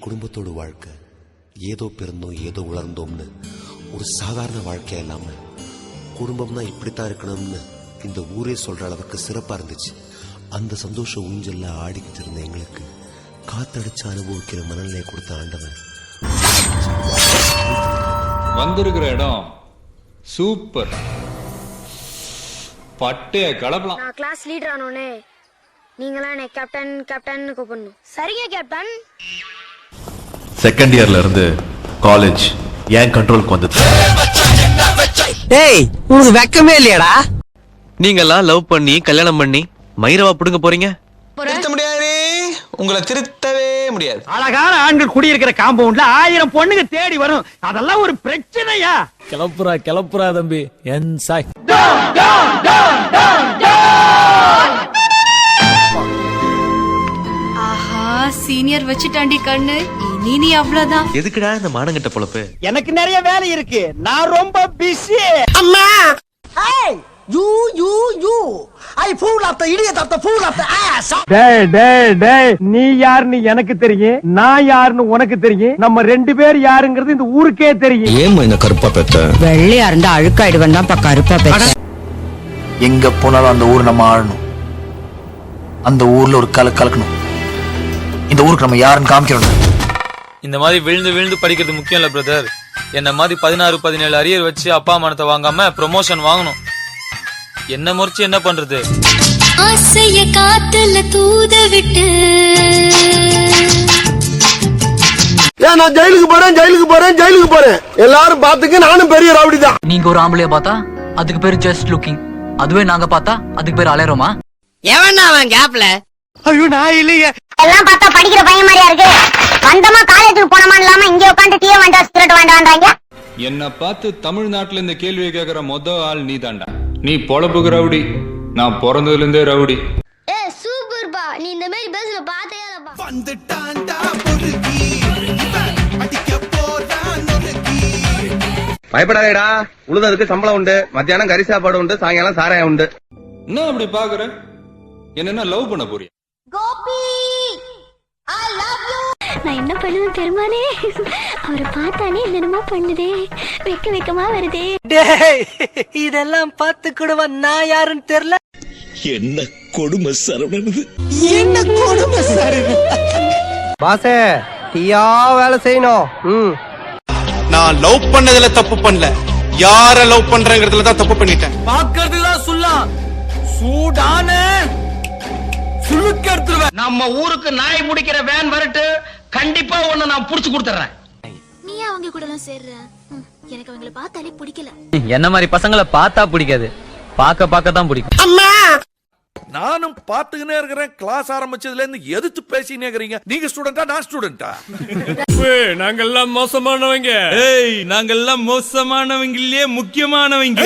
குடும்பத்தோட வாழ்க்கை ஏதோ பிறந்தோம் ஏதோ உலர்ந்தோம்னு ஒரு சாதாரண வாழ்க்கை இல்லாம குடும்பம்னா இப்படித்தான் இருக்கணும்னு இந்த ஊரே சொல்ற அளவுக்கு சிறப்பா இருந்துச்சு. அந்த சந்தோஷ ஊஞ்சல்ல ஆடிக்கிட்டு இருந்த எங்களுக்கு காத்தடிச்சு அனுபவிக்கிற மனநிலையை கொடுத்த ஆண்டவன். வந்திருக்கிற இடம் சூப்பர், பட்டைய கலப்பலாம். நான் கிளாஸ் லீடர் ஆனோனே நீங்களாம் என்னை கேப்டன் கேப்டன் கூப்பிடணும். சரிங்க கேப்டன். செகண்ட் இயர்ல இருந்து காலேஜ் ஏன் கண்ட்ரோலுக்கு வந்தது. டேய் உனக்கு வெக்கமே இல்லையாடா? நீங்கெல்லாம் லவ் பண்ணி கல்யாணம் பண்ணி மயிரவா புடுங்க போறீங்க. திருத்த முடியாது, உங்களை திருத்தவே முடியாது. அழகான ஆண்கள் குடியிருக்கிற காம்பவுண்ட்ல 1000 பொண்ணுங்க தேடி வரும். அதெல்லாம் ஒரு பிரச்சனையா? கிளப்புறா தம்பி என்சாய். ஆஹா சீனியர் வச்சுட்டாண்டி கண்ணு. இனி நீ அவ்வளவுதான். எதுக்குடா இந்த மானங்கட்ட பொழப்பு? எனக்கு நிறைய வேலை இருக்கு, நான் ரொம்ப பிஸி. அம்மா ஏய் you I fool of the idiot of the fool of the ass. டேய் நீ யாருன்னு எனக்கு தெரியும், நான் யாருன்னு உனக்கு தெரியும். நம்ம ரெண்டு பேர் யாருங்கிறது இந்த ஊருக்கே தெரியும். ஏன் இந்த கருப்பா பெத்த வெள்ளையா இருந்தா அழுக்காயிடுவேன் தான் கருப்பா பேச. எங்க போனாலும் அந்த ஊர் நம்ம ஆளணும், அந்த ஊர்ல ஒரு கலக்கணும். இந்த ஊருக்கு நம்ம யாருன்னு காமிக்கணும். இந்த மாதிரி விழுந்து விழுந்து படிக்கிறது முக்கியம் இல்ல பிரதர். என்ன மாதிரி 16-17 அரியர் வச்சு அப்பா அம்மானத்தை வாங்காம ப்ரொமோஷன் வாங்கணும். என்ன முறிச்சு என்ன பண்றது? ஆசைய காத்துல தூத விட்டு நான் ஜெயிலுக்கு போறேன் எல்லாரும் பாத்துக்க. நானும் பெரிய ரவுடி தான். நீங்க ஒரு ஆம்பளைய பார்த்தா அதுக்கு பேரு ஜஸ்ட் லுக்கிங், அதுவே நாங்க பார்த்தா அதுக்கு பேரு அலையறோமா? எவன் அவன் கேப்ல? ஐயோ நான் இல்லையே. எல்லாம் பார்த்தா படிக்கிற பையன் மாதிரியா இருக்கு. வந்தமா காலேஜுக்கு போனமா இல்லாம இங்க உட்காந்து டீ வேண்டா சிகரெட் வேண்டான்றாங்க. என்ன பார்த்து தமிழ்நாட்டுல இந்த கேள்வியை கேட்கிற ஆள் நீ தாண்டா. நீ பொழப்புக்கு ரவுடி, நான் பிறந்ததுல இருந்தே ரவுடி. சூப்பர் பா, நீ இந்த மாதிரி பேசுற பார்த்தே இல்லப்பா. பயப்படாதேடா, உழுததுக்கு சம்பளம் உண்டு, மத்தியானம் கறி சாப்பாடு உண்டு, சாயங்காலம் சாராயம் உண்டு. என்ன அப்படி பாக்குற? என்ன லவ் பண்ண போறியா? Gopi I love you. நான் என்ன பண்ணுவேன் பெருமானே? அவரை பார்த்தானே என்னமா பண்ணுதே, வெக்கமா வருதே. டேய் இதெல்லாம் பார்த்து கூடவா நான் யாருன்னு தெரியல. என்ன கொடுமை சரவணனது. பாசே தீயா வேலை செய்யணும். நான் லவ் பண்ணதுல தப்பு பண்ணல, யார லவ் பண்றேங்கிறதுல தான் தப்பு பண்ணிட்டேன். பாக்குறதுதான் சொல்லலாம், சூடான சுளுக்க எடுத்துருவேன். நம்ம ஊருக்கு நாய் முடிக்கிற வேன் வரட்டு, கண்டிப்பா ஒண்ணு நான் புடிச்சு கொடுத்துறேன். நீ அவங்க கூட எல்லாம் சேர்ற? எனக்கு அவங்களை பார்த்தாலே பிடிக்கல. என்ன மாதிரி பசங்களை பார்த்தா பிடிக்காது, பார்க்க தான் பிடிக்கும். நானும் பாத்துக்கினே இருக்கிறேன். கிளாஸ் ஆரம்பிச்சதுல இருந்து எதிர்த்து பேசினே இருக்கிறீங்க. நீங்க ஸ்டூடெண்டா நான் ஸ்டூடெண்டா? நாங்கெல்லாம் மோசமானவங்க. நாங்கெல்லாம் மோசமானவங்க இல்லையே, முக்கியமானவங்க.